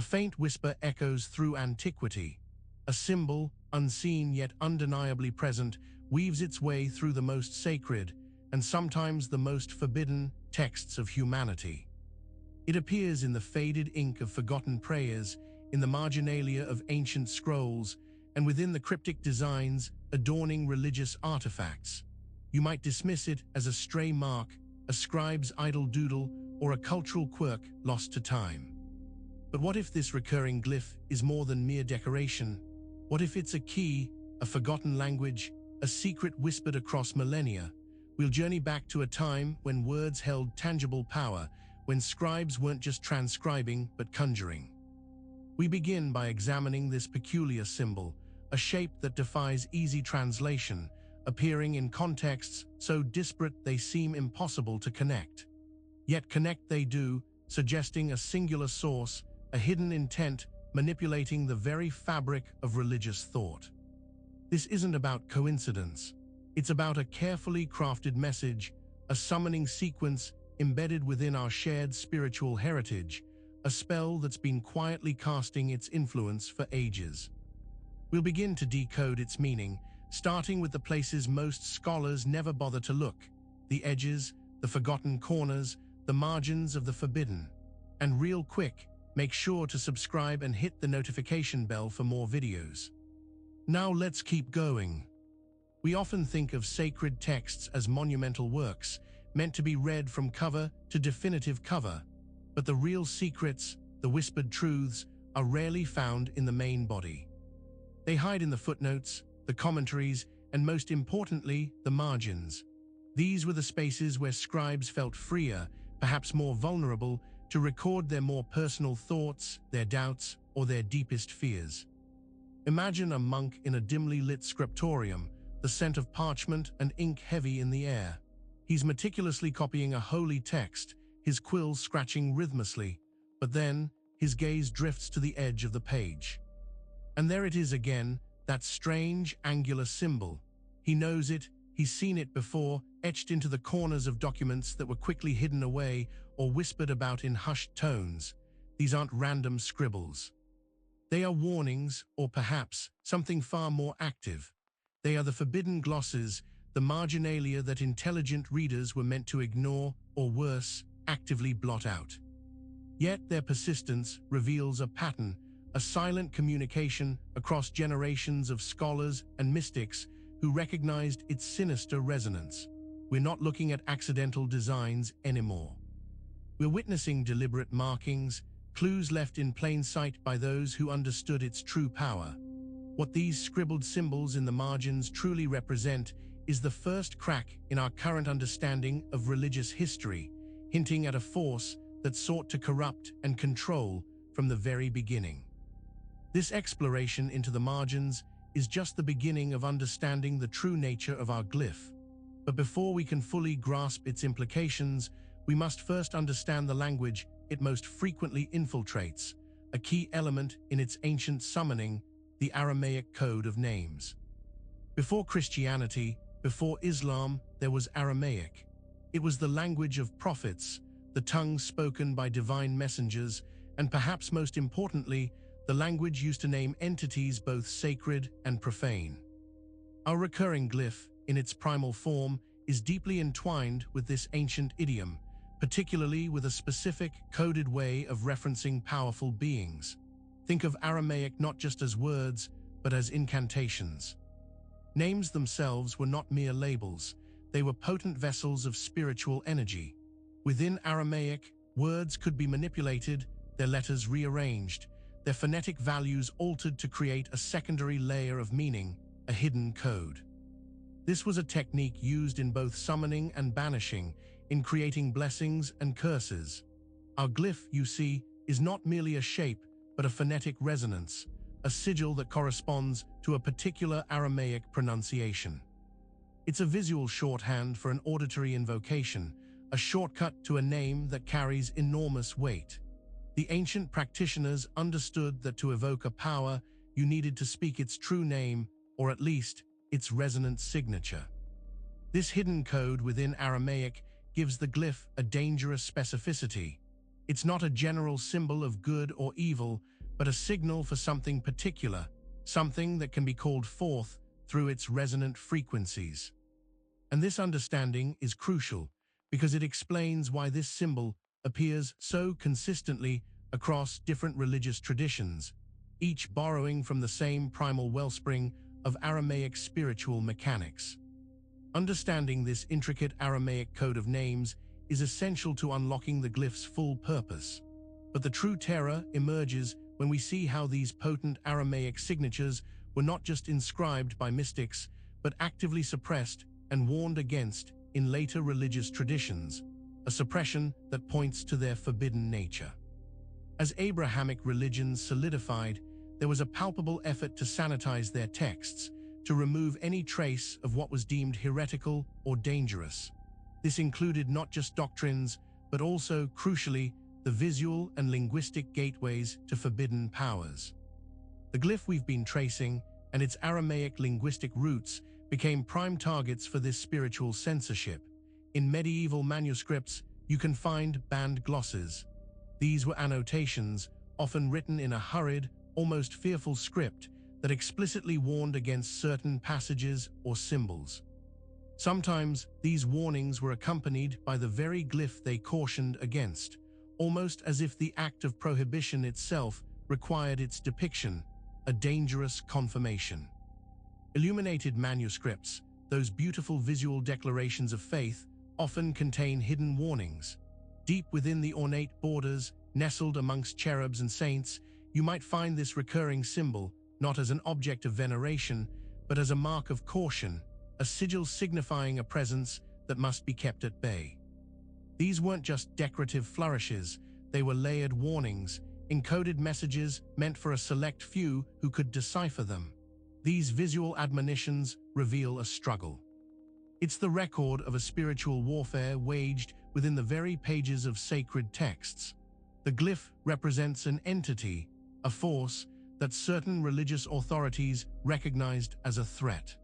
A faint whisper echoes through antiquity. A symbol, unseen yet undeniably present, weaves its way through the most sacred and sometimes the most forbidden texts of humanity. It appears in the faded ink of forgotten prayers, in the marginalia of ancient scrolls, and within the cryptic designs adorning religious artifacts. You might dismiss it as a stray mark, a scribe's idle doodle, or a cultural quirk lost to time. But what if this recurring glyph is more than mere decoration? What if it's a key, a forgotten language, a secret whispered across millennia? We'll journey back to a time when words held tangible power, when scribes weren't just transcribing but conjuring. We begin by examining this peculiar symbol, a shape that defies easy translation, appearing in contexts so disparate they seem impossible to connect. Yet connect they do, suggesting a singular source, a hidden intent, manipulating the very fabric of religious thought. This isn't about coincidence. It's about a carefully crafted message, a summoning sequence embedded within our shared spiritual heritage, a spell that's been quietly casting its influence for ages. We'll begin to decode its meaning, starting with the places most scholars never bother to look: the edges, the forgotten corners, the margins of the forbidden. And real quick, make sure to subscribe and hit the notification bell for more videos. Now let's keep going. We often think of sacred texts as monumental works, meant to be read from cover to definitive cover. But the real secrets, the whispered truths, are rarely found in the main body. They hide in the footnotes, the commentaries, and most importantly, the margins. These were the spaces where scribes felt freer, perhaps more vulnerable, to record their more personal thoughts, their doubts, or their deepest fears. Imagine a monk in a dimly lit scriptorium, the scent of parchment and ink heavy in the air. He's meticulously copying a holy text, his quills scratching rhythmically, but then his gaze drifts to the edge of the page. And there it is again, that strange, angular symbol. He knows it, he's seen it before, etched into the corners of documents that were quickly hidden away or whispered about in hushed tones. These aren't random scribbles. They are warnings, or perhaps something far more active. They are the forbidden glosses, the marginalia that intelligent readers were meant to ignore, or worse, actively blot out. Yet their persistence reveals a pattern, a silent communication across generations of scholars and mystics who recognized its sinister resonance. We're not looking at accidental designs anymore. We're witnessing deliberate markings, clues left in plain sight by those who understood its true power. What these scribbled symbols in the margins truly represent is the first crack in our current understanding of religious history, hinting at a force that sought to corrupt and control from the very beginning. This exploration into the margins is just the beginning of understanding the true nature of our glyph. But before we can fully grasp its implications, we must first understand the language it most frequently infiltrates, a key element in its ancient summoning, the Aramaic code of names. Before Christianity, before Islam, there was Aramaic. It was the language of prophets, the tongue spoken by divine messengers, and perhaps most importantly, the language used to name entities both sacred and profane. Our recurring glyph, in its primal form, is deeply entwined with this ancient idiom, particularly with a specific, coded way of referencing powerful beings. Think of Aramaic not just as words, but as incantations. Names themselves were not mere labels, they were potent vessels of spiritual energy. Within Aramaic, words could be manipulated, their letters rearranged, their phonetic values altered to create a secondary layer of meaning, a hidden code. This was a technique used in both summoning and banishing, in creating blessings and curses. Our glyph, you see, is not merely a shape, but a phonetic resonance, a sigil that corresponds to a particular Aramaic pronunciation. It's a visual shorthand for an auditory invocation, a shortcut to a name that carries enormous weight. The ancient practitioners understood that to evoke a power, you needed to speak its true name, or at least its resonant signature. This hidden code within Aramaic gives the glyph a dangerous specificity. It's not a general symbol of good or evil, but a signal for something particular, something that can be called forth through its resonant frequencies. And this understanding is crucial because it explains why this symbol appears so consistently across different religious traditions, each borrowing from the same primal wellspring of Aramaic spiritual mechanics. Understanding this intricate Aramaic code of names is essential to unlocking the glyph's full purpose. But the true terror emerges when we see how these potent Aramaic signatures were not just inscribed by mystics, but actively suppressed and warned against in later religious traditions, a suppression that points to their forbidden nature. As Abrahamic religions solidified, there was a palpable effort to sanitize their texts, to remove any trace of what was deemed heretical or dangerous. This included not just doctrines, but also, crucially, the visual and linguistic gateways to forbidden powers. The glyph we've been tracing and its Aramaic linguistic roots became prime targets for this spiritual censorship. In medieval manuscripts, you can find banned glosses. These were annotations, often written in a hurried, almost fearful script that explicitly warned against certain passages or symbols. Sometimes these warnings were accompanied by the very glyph they cautioned against, almost as if the act of prohibition itself required its depiction, a dangerous confirmation. Illuminated manuscripts, those beautiful visual declarations of faith, often contain hidden warnings. Deep within the ornate borders, nestled amongst cherubs and saints, you might find this recurring symbol, not as an object of veneration, but as a mark of caution, a sigil signifying a presence that must be kept at bay. These weren't just decorative flourishes, they were layered warnings, encoded messages meant for a select few who could decipher them. These visual admonitions reveal a struggle. It's the record of a spiritual warfare waged within the very pages of sacred texts. The glyph represents an entity, a force that certain religious authorities recognized as a threat.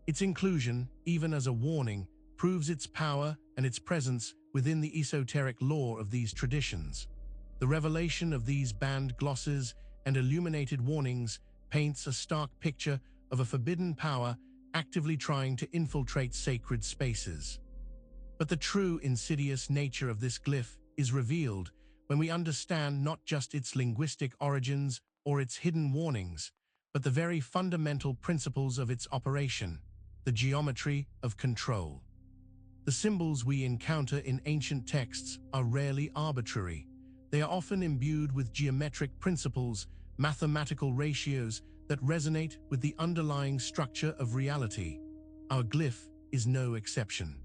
Its inclusion, even as a warning, proves its power and its presence within the esoteric lore of these traditions. The revelation of these banned glosses and illuminated warnings paints a stark picture of a forbidden power actively trying to infiltrate sacred spaces. But the true insidious nature of this glyph is revealed when we understand not just its linguistic origins or its hidden warnings, but the very fundamental principles of its operation, the geometry of control. The symbols we encounter in ancient texts are rarely arbitrary. They are often imbued with geometric principles, mathematical ratios that resonate with the underlying structure of reality. Our glyph is no exception.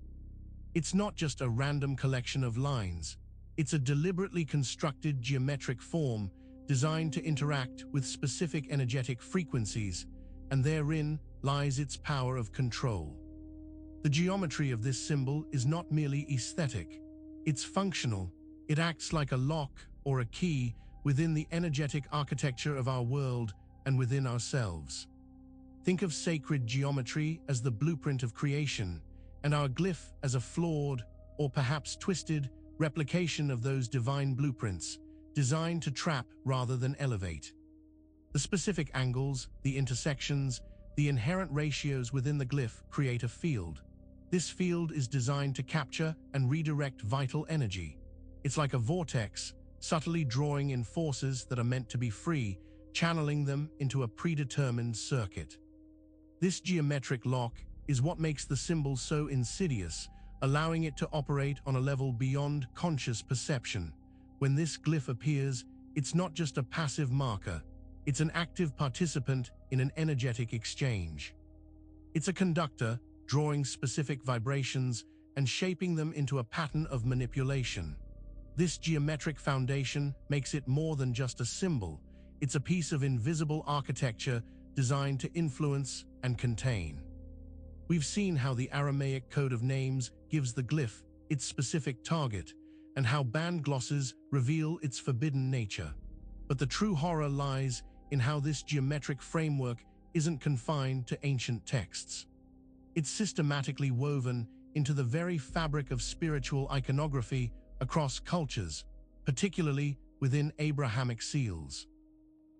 It's not just a random collection of lines. It's a deliberately constructed geometric form designed to interact with specific energetic frequencies, and therein lies its power of control. The geometry of this symbol is not merely aesthetic. It's functional. It acts like a lock or a key within the energetic architecture of our world and within ourselves. Think of sacred geometry as the blueprint of creation, and our glyph as a flawed, or perhaps twisted, replication of those divine blueprints, designed to trap rather than elevate. The specific angles, the intersections, the inherent ratios within the glyph create a field. This field is designed to capture and redirect vital energy. It's like a vortex, subtly drawing in forces that are meant to be free, channeling them into a predetermined circuit. This geometric lock is what makes the symbol so insidious, allowing it to operate on a level beyond conscious perception. When this glyph appears, it's not just a passive marker, it's an active participant in an energetic exchange. It's a conductor, drawing specific vibrations and shaping them into a pattern of manipulation. This geometric foundation makes it more than just a symbol. It's a piece of invisible architecture designed to influence and contain. We've seen how the Aramaic code of names gives the glyph its specific target, and how banned glosses reveal its forbidden nature. But the true horror lies in how this geometric framework isn't confined to ancient texts. It's systematically woven into the very fabric of spiritual iconography across cultures. particularly within Abrahamic seals.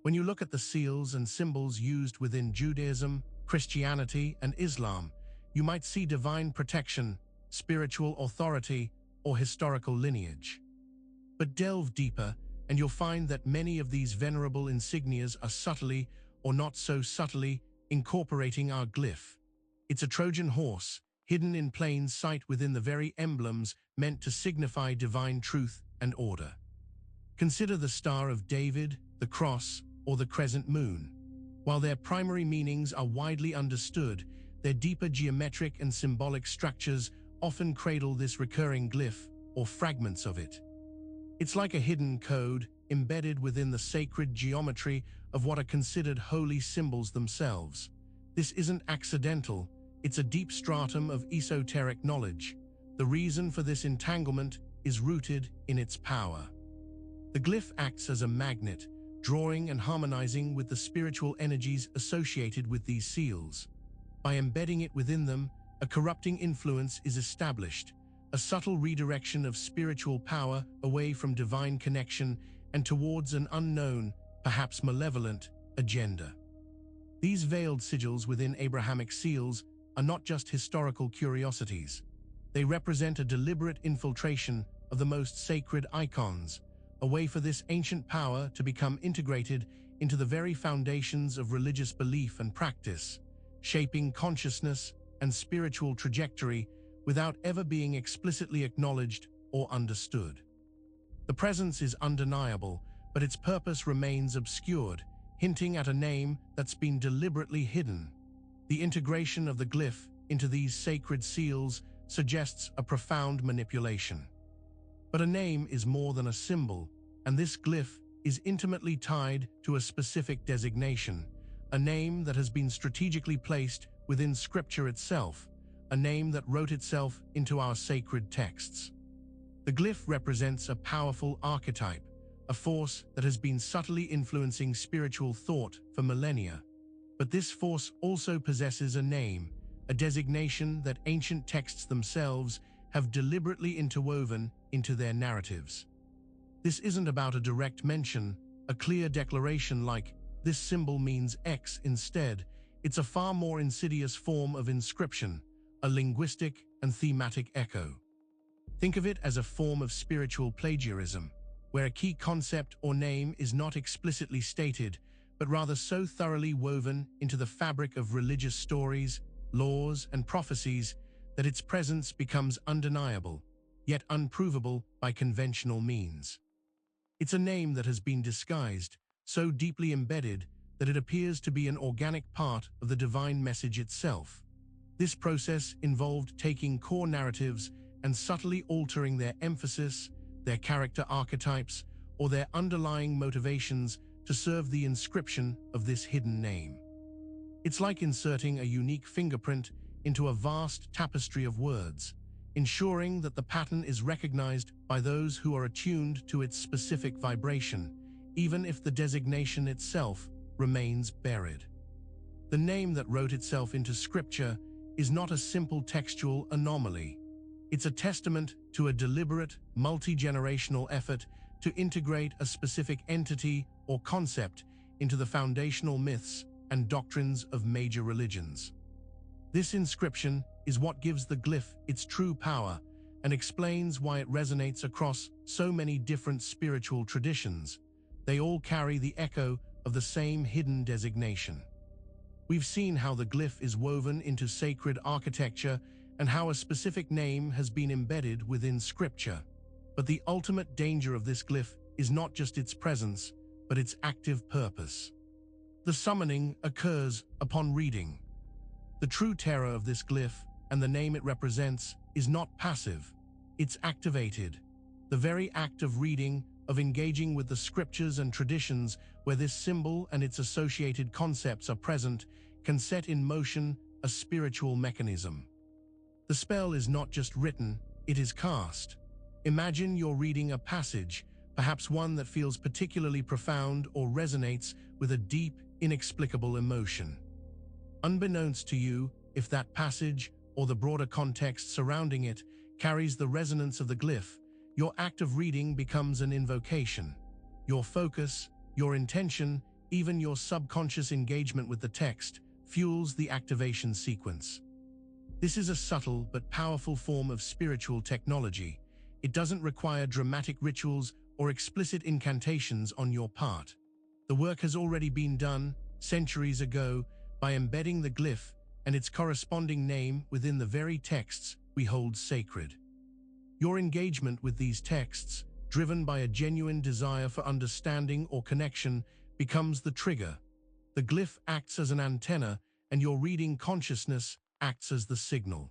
When you look at the seals and symbols used within Judaism, Christianity, and Islam, you might see divine protection, spiritual authority, or historical lineage. But delve deeper, and you'll find that many of these venerable insignias are subtly, or not so subtly, incorporating our glyph. It's a Trojan horse, hidden in plain sight within the very emblems meant to signify divine truth and order. Consider the Star of David, the cross, or the crescent moon. While their primary meanings are widely understood, their deeper geometric and symbolic structures often cradle this recurring glyph, or fragments of it. It's like a hidden code embedded within the sacred geometry of what are considered holy symbols themselves. This isn't accidental, it's a deep stratum of esoteric knowledge. The reason for this entanglement is rooted in its power. The glyph acts as a magnet, drawing and harmonizing with the spiritual energies associated with these seals. By embedding it within them, a corrupting influence is established, a subtle redirection of spiritual power away from divine connection and towards an unknown, perhaps malevolent, agenda. These veiled sigils within Abrahamic seals are not just historical curiosities. They represent a deliberate infiltration of the most sacred icons, a way for this ancient power to become integrated into the very foundations of religious belief and practice, shaping consciousness and spiritual trajectory without ever being explicitly acknowledged or understood. The presence is undeniable, but its purpose remains obscured, hinting at a name that's been deliberately hidden. The integration of the glyph into these sacred seals suggests a profound manipulation. But a name is more than a symbol, and this glyph is intimately tied to a specific designation, a name that has been strategically placed within Scripture itself, a name that wrote itself into our sacred texts. The glyph represents a powerful archetype, a force that has been subtly influencing spiritual thought for millennia. But this force also possesses a name, a designation that ancient texts themselves have deliberately interwoven into their narratives. This isn't about a direct mention, a clear declaration like, "This symbol means X" instead. It's a far more insidious form of inscription, a linguistic and thematic echo. Think of it as a form of spiritual plagiarism, where a key concept or name is not explicitly stated, but rather so thoroughly woven into the fabric of religious stories, laws, and prophecies that its presence becomes undeniable, yet unprovable by conventional means. It's a name that has been disguised, so deeply embedded that it appears to be an organic part of the divine message itself. This process involved taking core narratives and subtly altering their emphasis, their character archetypes, or their underlying motivations to serve the inscription of this hidden name. It's like inserting a unique fingerprint into a vast tapestry of words, ensuring that the pattern is recognized by those who are attuned to its specific vibration, even if the designation itself remains buried. The name that wrote itself into Scripture is not a simple textual anomaly. It's a testament to a deliberate, multi-generational effort to integrate a specific entity or concept into the foundational myths and doctrines of major religions. This inscription is what gives the glyph its true power and explains why it resonates across so many different spiritual traditions. They all carry the echo of the same hidden designation. We've seen how the glyph is woven into sacred architecture and how a specific name has been embedded within Scripture. But the ultimate danger of this glyph is not just its presence, but its active purpose. The summoning occurs upon reading. The true terror of this glyph and the name it represents is not passive, it's activated. The very act of reading, of engaging with the scriptures and traditions where this symbol and its associated concepts are present, can set in motion a spiritual mechanism. The spell is not just written, it is cast. Imagine you're reading a passage, perhaps one that feels particularly profound or resonates with a deep, inexplicable emotion. Unbeknownst to you, if that passage, or the broader context surrounding it, carries the resonance of the glyph, Your act of reading becomes an invocation. Your focus, your intention, even your subconscious engagement with the text fuels the activation sequence. This is a subtle but powerful form of spiritual technology. It doesn't require dramatic rituals or explicit incantations on your part. The work has already been done centuries ago by embedding the glyph and its corresponding name within the very texts we hold sacred. Your engagement with these texts, driven by a genuine desire for understanding or connection, becomes the trigger. The glyph acts as an antenna, and your reading consciousness acts as the signal.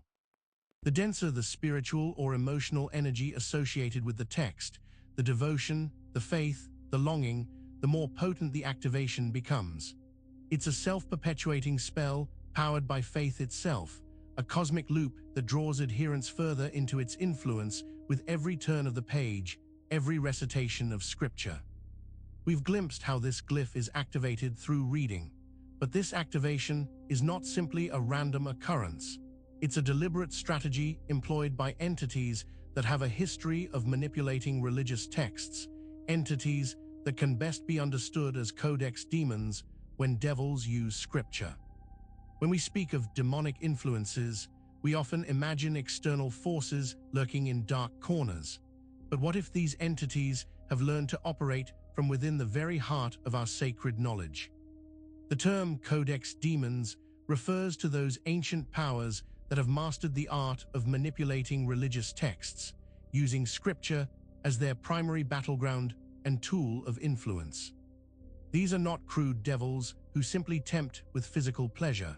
The denser the spiritual or emotional energy associated with the text, the devotion, the faith, the longing, the more potent the activation becomes. It's a self-perpetuating spell powered by faith itself, a cosmic loop that draws adherents further into its influence with every turn of the page, every recitation of scripture. We've glimpsed how this glyph is activated through reading, but this activation is not simply a random occurrence. It's a deliberate strategy employed by entities that have a history of manipulating religious texts, entities that can best be understood as codex demons when devils use scripture. When we speak of demonic influences, we often imagine external forces lurking in dark corners. But what if these entities have learned to operate from within the very heart of our sacred knowledge? The term codex demons refers to those ancient powers that have mastered the art of manipulating religious texts, using scripture as their primary battleground and tool of influence. These are not crude devils who simply tempt with physical pleasure.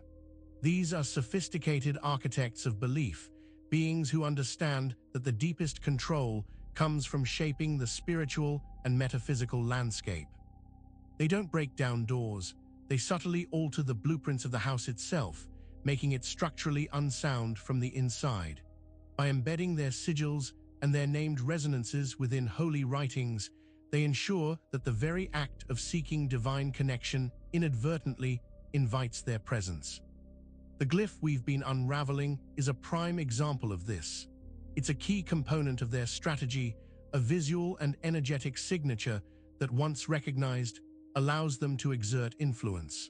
These are sophisticated architects of belief, beings who understand that the deepest control comes from shaping the spiritual and metaphysical landscape. They don't break down doors, they subtly alter the blueprints of the house itself, making it structurally unsound from the inside. By embedding their sigils and their named resonances within holy writings, they ensure that the very act of seeking divine connection inadvertently invites their presence. The glyph we've been unraveling is a prime example of this. It's a key component of their strategy, a visual and energetic signature that, once recognized, allows them to exert influence.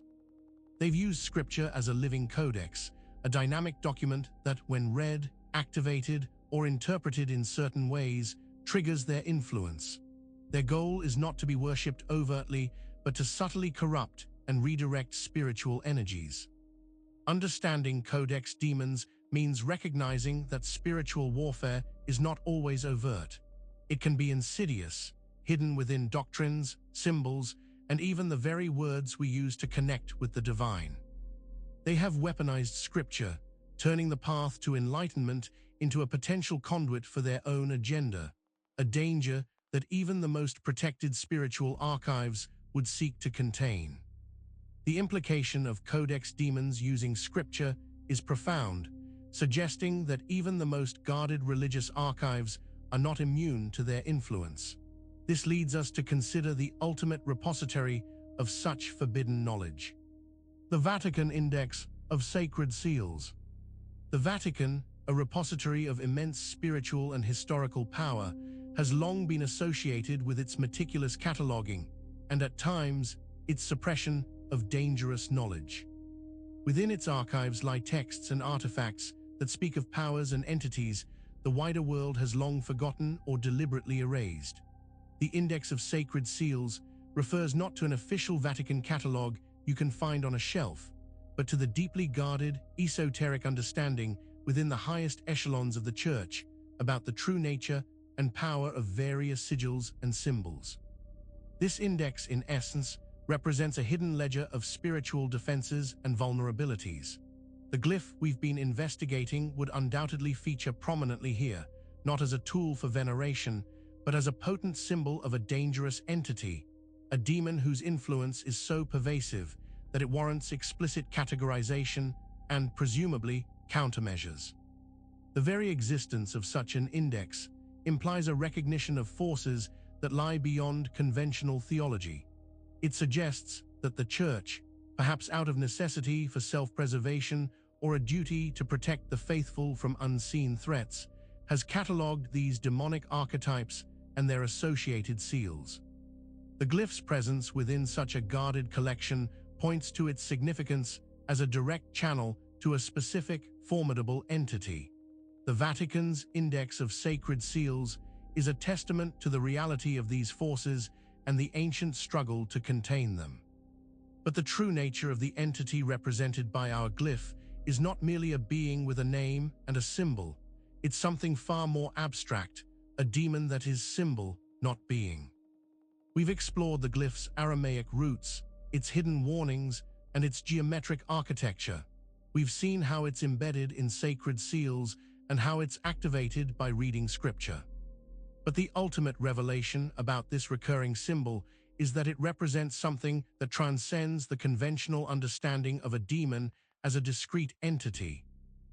They've used scripture as a living codex, a dynamic document that, when read, activated, or interpreted in certain ways, triggers their influence. Their goal is not to be worshipped overtly, but to subtly corrupt and redirect spiritual energies. Understanding codex demons means recognizing that spiritual warfare is not always overt. It can be insidious, hidden within doctrines, symbols, and even the very words we use to connect with the divine. They have weaponized scripture, turning the path to enlightenment into a potential conduit for their own agenda, a danger that even the most protected spiritual archives would seek to contain. The implication of codex demons using scripture is profound, suggesting that even the most guarded religious archives are not immune to their influence. This leads us to consider the ultimate repository of such forbidden knowledge: the Vatican Index of Sacred Seals. The Vatican, a repository of immense spiritual and historical power, has long been associated with its meticulous cataloging and, at times, its suppression of dangerous knowledge. Within its archives lie texts and artifacts that speak of powers and entities the wider world has long forgotten or deliberately erased. The Index of Sacred Seals refers not to an official Vatican catalog you can find on a shelf, but to the deeply guarded, esoteric understanding within the highest echelons of the Church about the true nature and power of various sigils and symbols. This index, in essence, represents a hidden ledger of spiritual defenses and vulnerabilities. The glyph we've been investigating would undoubtedly feature prominently here, not as a tool for veneration, but as a potent symbol of a dangerous entity, a demon whose influence is so pervasive that it warrants explicit categorization and, presumably, countermeasures. The very existence of such an index implies a recognition of forces that lie beyond conventional theology. It suggests that the Church, perhaps out of necessity for self-preservation or a duty to protect the faithful from unseen threats, has catalogued these demonic archetypes and their associated seals. The glyph's presence within such a guarded collection points to its significance as a direct channel to a specific, formidable entity. The Vatican's Index of Sacred Seals is a testament to the reality of these forces and the ancient struggle to contain them. But the true nature of the entity represented by our glyph is not merely a being with a name and a symbol. It's something far more abstract, a demon that is symbol, not being. We've explored the glyph's Aramaic roots, its hidden warnings, and its geometric architecture. We've seen how it's embedded in sacred seals and how it's activated by reading scripture. But the ultimate revelation about this recurring symbol is that it represents something that transcends the conventional understanding of a demon as a discrete entity.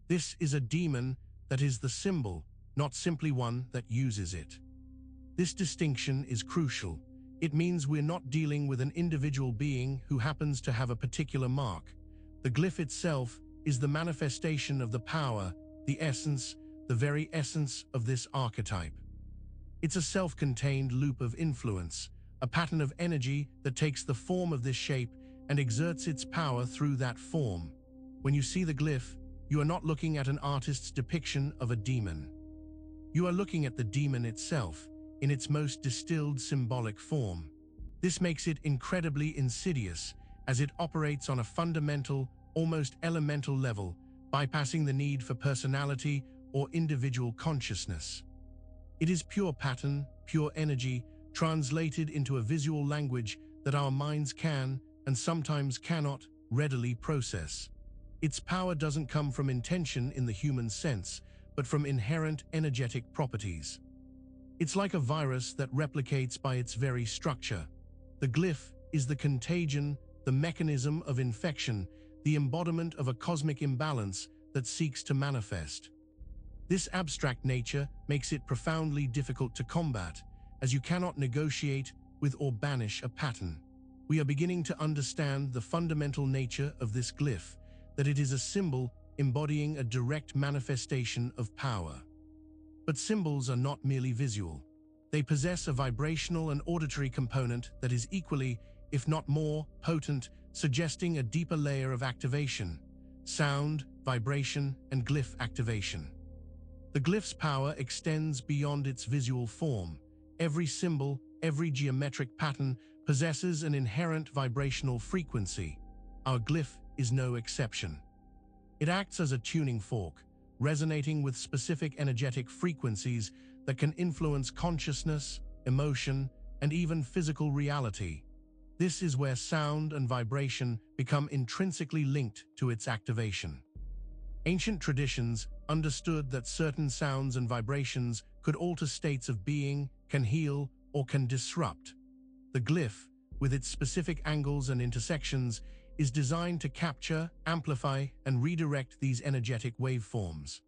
This is a demon that is the symbol, not simply one that uses it. This distinction is crucial. It means we're not dealing with an individual being who happens to have a particular mark. The glyph itself is the manifestation of the power, the essence, the very essence of this archetype. It's a self-contained loop of influence, a pattern of energy that takes the form of this shape and exerts its power through that form. When you see the glyph, you are not looking at an artist's depiction of a demon. You are looking at the demon itself, in its most distilled symbolic form. This makes it incredibly insidious, as it operates on a fundamental, almost elemental level, bypassing the need for personality or individual consciousness. It is pure pattern, pure energy, translated into a visual language that our minds can, and sometimes cannot, readily process. Its power doesn't come from intention in the human sense, but from inherent energetic properties. It's like a virus that replicates by its very structure. The glyph is the contagion, the mechanism of infection, the embodiment of a cosmic imbalance that seeks to manifest. This abstract nature makes it profoundly difficult to combat, as you cannot negotiate with or banish a pattern. We are beginning to understand the fundamental nature of this glyph, that it is a symbol embodying a direct manifestation of power. But symbols are not merely visual. They possess a vibrational and auditory component that is equally, if not more, potent, suggesting a deeper layer of activation: sound, vibration, and glyph activation. The glyph's power extends beyond its visual form. Every symbol, every geometric pattern possesses an inherent vibrational frequency. Our glyph is no exception. It acts as a tuning fork, resonating with specific energetic frequencies that can influence consciousness, emotion, and even physical reality. This is where sound and vibration become intrinsically linked to its activation. Ancient traditions understood that certain sounds and vibrations could alter states of being, can heal, or can disrupt. The glyph, with its specific angles and intersections, is designed to capture, amplify, and redirect these energetic waveforms.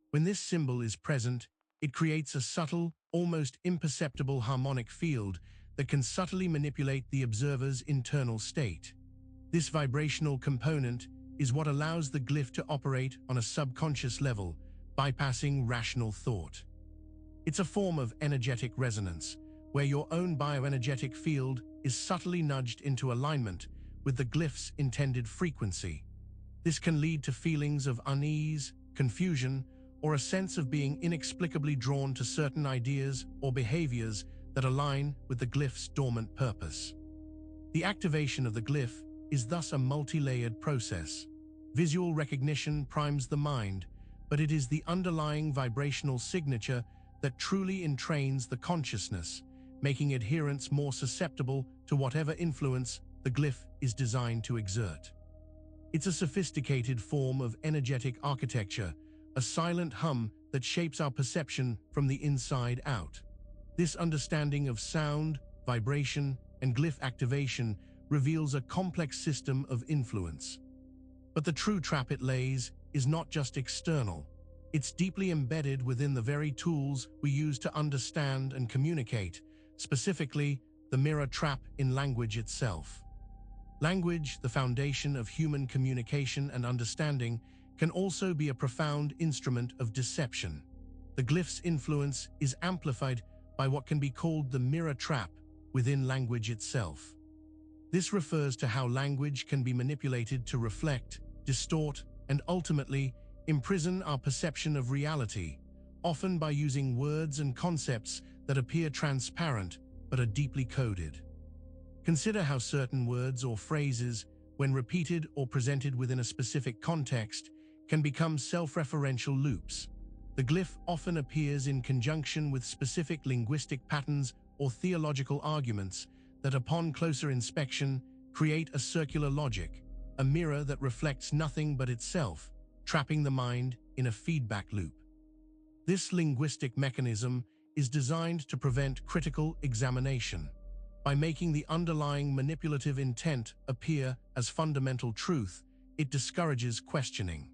When this symbol is present, it creates a subtle, almost imperceptible harmonic field that can subtly manipulate the observer's internal state. This vibrational component is what allows the glyph to operate on a subconscious level, bypassing rational thought. It's a form of energetic resonance, where your own bioenergetic field is subtly nudged into alignment with the glyph's intended frequency. This can lead to feelings of unease, confusion, or a sense of being inexplicably drawn to certain ideas or behaviors that align with the glyph's dormant purpose. The activation of the glyph is thus a multi-layered process. Visual recognition primes the mind, but it is the underlying vibrational signature that truly entrains the consciousness, making adherents more susceptible to whatever influence the glyph is designed to exert. It's a sophisticated form of energetic architecture, a silent hum that shapes our perception from the inside out. This understanding of sound, vibration, and glyph activation reveals a complex system of influence. But the true trap it lays is not just external. It's deeply embedded within the very tools we use to understand and communicate, specifically the mirror trap in language itself. Language, the foundation of human communication and understanding, can also be a profound instrument of deception. The glyph's influence is amplified by what can be called the mirror trap within language itself. This refers to how language can be manipulated to reflect, distort, and ultimately imprison our perception of reality, often by using words and concepts that appear transparent but are deeply coded. Consider how certain words or phrases, when repeated or presented within a specific context, can become self-referential loops. The glyph often appears in conjunction with specific linguistic patterns or theological arguments that, upon closer inspection, create a circular logic, a mirror that reflects nothing but itself, trapping the mind in a feedback loop. This linguistic mechanism is designed to prevent critical examination. By making the underlying manipulative intent appear as fundamental truth, it discourages questioning.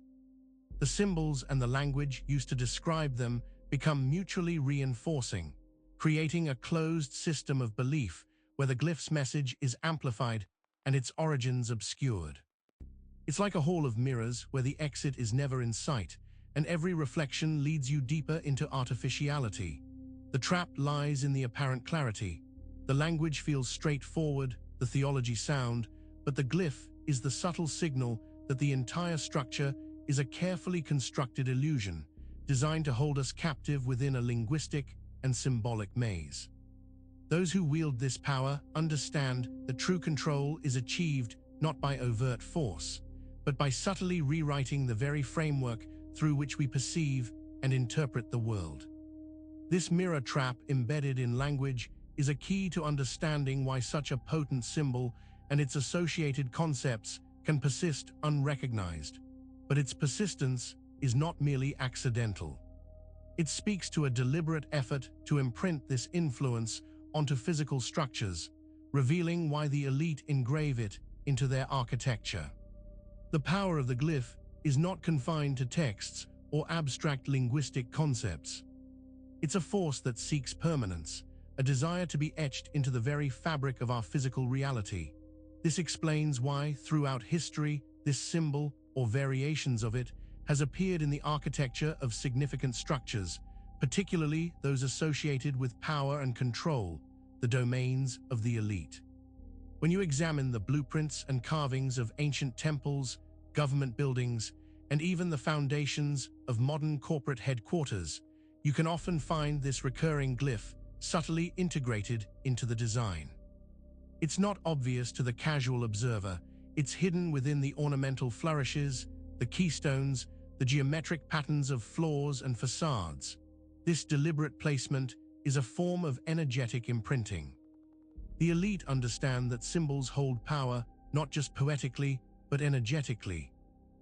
The symbols and the language used to describe them become mutually reinforcing, creating a closed system of belief where the glyph's message is amplified and its origins obscured. It's like a hall of mirrors where the exit is never in sight, and every reflection leads you deeper into artificiality. The trap lies in the apparent clarity. The language feels straightforward, the theology sound, but the glyph is the subtle signal that the entire structure is a carefully constructed illusion, designed to hold us captive within a linguistic and symbolic maze. Those who wield this power understand that true control is achieved not by overt force, but by subtly rewriting the very framework through which we perceive and interpret the world. This mirror trap embedded in language is a key to understanding why such a potent symbol and its associated concepts can persist unrecognized. But its persistence is not merely accidental. It speaks to a deliberate effort to imprint this influence onto physical structures, revealing why the elite engrave it into their architecture. The power of the glyph is not confined to texts or abstract linguistic concepts. It's a force that seeks permanence, a desire to be etched into the very fabric of our physical reality. This explains why, throughout history, this symbol, or variations of it, has appeared in the architecture of significant structures, particularly those associated with power and control, the domains of the elite. When you examine the blueprints and carvings of ancient temples, government buildings, and even the foundations of modern corporate headquarters, you can often find this recurring glyph subtly integrated into the design. It's not obvious to the casual observer. It's hidden within the ornamental flourishes, the keystones, the geometric patterns of floors and facades. This deliberate placement is a form of energetic imprinting. The elite understand that symbols hold power not just poetically, but energetically.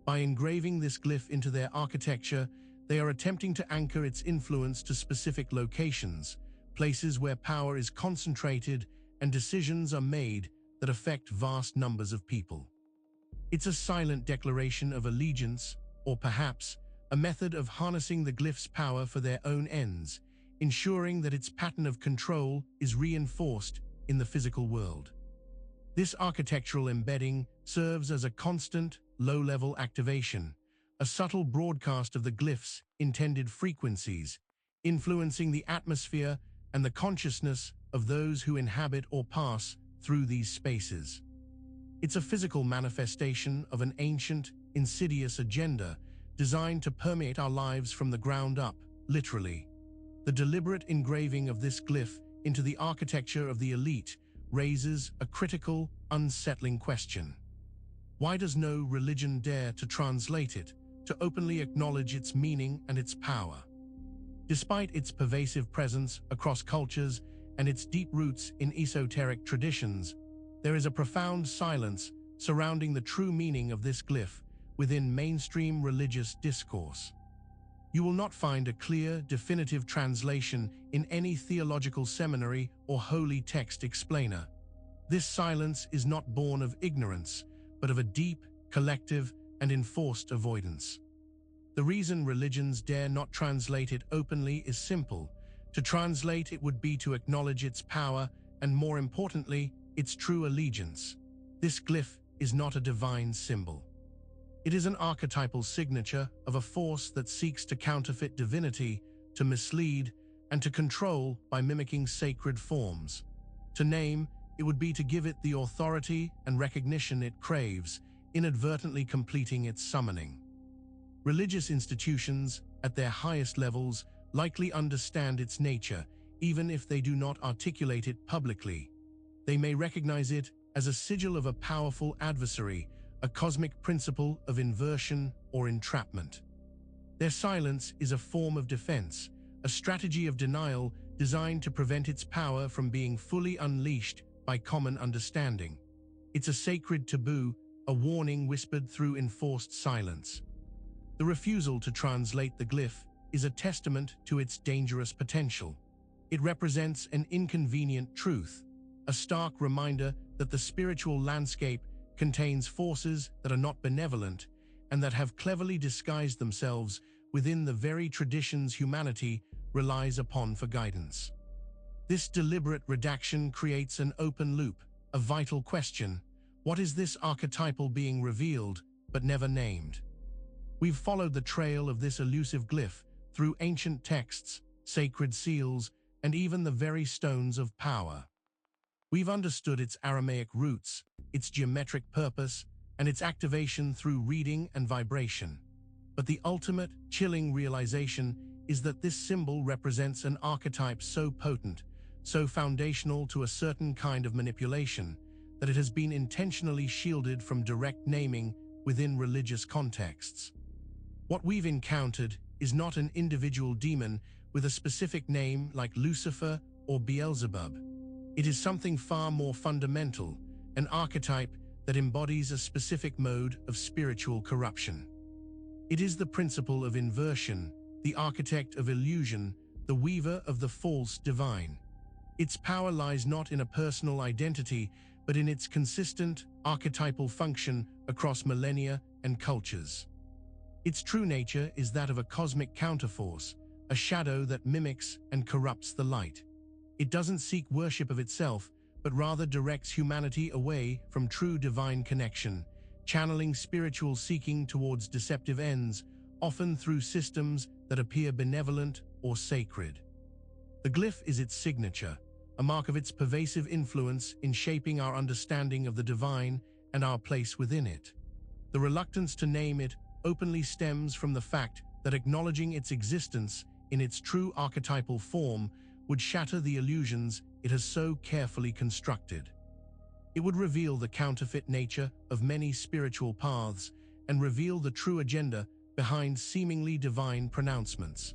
By engraving this glyph into their architecture, they are attempting to anchor its influence to specific locations, places where power is concentrated and decisions are made that affect vast numbers of people. It's a silent declaration of allegiance, or perhaps a method of harnessing the glyph's power for their own ends, ensuring that its pattern of control is reinforced in the physical world. This architectural embedding serves as a constant, low-level activation, a subtle broadcast of the glyph's intended frequencies, influencing the atmosphere and the consciousness of those who inhabit or pass through these spaces. It's a physical manifestation of an ancient, insidious agenda designed to permeate our lives from the ground up, literally. The deliberate engraving of this glyph into the architecture of the elite raises a critical, unsettling question. Why does no religion dare to translate it, to openly acknowledge its meaning and its power? Despite its pervasive presence across cultures and its deep roots in esoteric traditions, there is a profound silence surrounding the true meaning of this glyph within mainstream religious discourse. You will not find a clear, definitive translation in any theological seminary or holy text explainer. This silence is not born of ignorance, but of a deep, collective, and enforced avoidance. The reason religions dare not translate it openly is simple. To translate it would be to acknowledge its power and, more importantly, its true allegiance. This glyph is not a divine symbol. It is an archetypal signature of a force that seeks to counterfeit divinity to mislead, and to control by mimicking sacred forms. To name, it would be to give it the authority and recognition it craves, inadvertently completing its summoning. Religious institutions, at their highest levels, likely understand its nature, even if they do not articulate it publicly. They may recognize it as a sigil of a powerful adversary, a cosmic principle of inversion or entrapment. Their silence is a form of defense, a strategy of denial designed to prevent its power from being fully unleashed by common understanding. It's a sacred taboo, a warning whispered through enforced silence. The refusal to translate the glyph is a testament to its dangerous potential. It represents an inconvenient truth, a stark reminder that the spiritual landscape contains forces that are not benevolent and that have cleverly disguised themselves within the very traditions humanity relies upon for guidance. This deliberate redaction creates an open loop, a vital question: what is this archetypal being revealed but never named? We've followed the trail of this elusive glyph through ancient texts, sacred seals, and even the very stones of power. We've understood its Aramaic roots, its geometric purpose, and its activation through reading and vibration. But the ultimate, chilling realization is that this symbol represents an archetype so potent, so foundational to a certain kind of manipulation, that it has been intentionally shielded from direct naming within religious contexts. What we've encountered is not an individual demon with a specific name like Lucifer or Beelzebub. It is something far more fundamental, an archetype that embodies a specific mode of spiritual corruption. It is the principle of inversion, the architect of illusion, the weaver of the false divine. Its power lies not in a personal identity, but in its consistent, archetypal function across millennia and cultures. Its true nature is that of a cosmic counterforce, a shadow that mimics and corrupts the light. It doesn't seek worship of itself, but rather directs humanity away from true divine connection, channeling spiritual seeking towards deceptive ends, often through systems that appear benevolent or sacred. The glyph is its signature, a mark of its pervasive influence in shaping our understanding of the divine and our place within it. The reluctance to name it openly stems from the fact that acknowledging its existence in its true archetypal form would shatter the illusions it has so carefully constructed. It would reveal the counterfeit nature of many spiritual paths and reveal the true agenda behind seemingly divine pronouncements.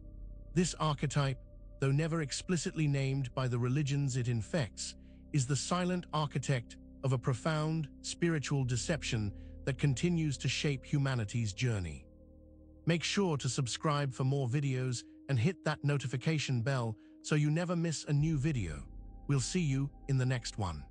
This archetype, though never explicitly named by the religions it infects, is the silent architect of a profound spiritual deception that continues to shape humanity's journey. Make sure to subscribe for more videos and hit that notification bell so you never miss a new video. We'll see you in the next one.